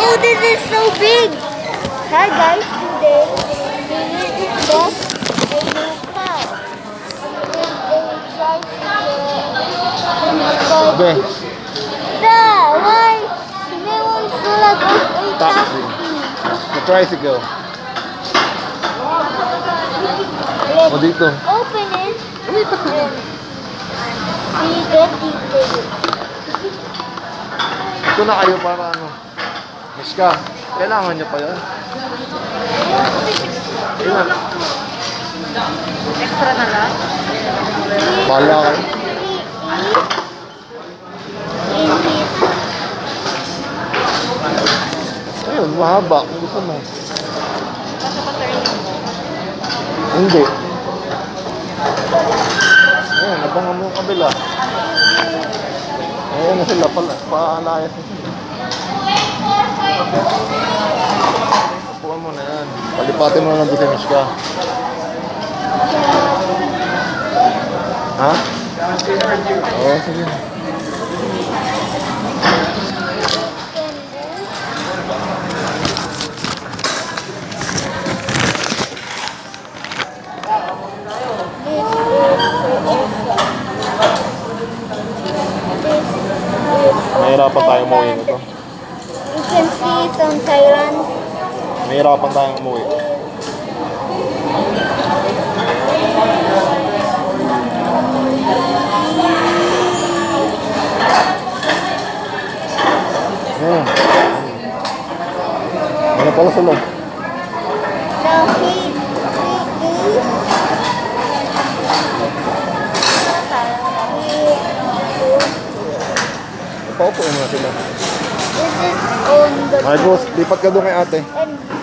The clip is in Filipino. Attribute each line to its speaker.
Speaker 1: Oh, this is so big. Hi guys, today we will unbox a new car.
Speaker 2: Be,
Speaker 1: Why? May one sula goes a
Speaker 2: taxi. The tricycle. O dito.
Speaker 1: Open it and we get details.
Speaker 2: Ito na kayo para ano. Miska, kailangan nyo pa yun. Ilan?
Speaker 3: Extra na lang?
Speaker 2: Bahala kayo. Ayun, mahaba. Kung gusto mo.
Speaker 3: Kasi pa turning mo.
Speaker 2: Hindi. Ayun, abangan mo yung kabila. Ayun na sila pala. Paalayas na sila. Upuan mo na yan. Palipatin mo na lang doon sa Miska. Ha? Oo, sige. Mahirapan tayong umuwi nito.
Speaker 1: You can see it on Thailand.
Speaker 2: Mahirapan tayong umuwi. Ayan. Ano pala sa loob?
Speaker 1: Now he is
Speaker 2: Paupuin mo na sila.
Speaker 1: this is on the
Speaker 2: Marcos, lipat ka doon kay ate.
Speaker 1: and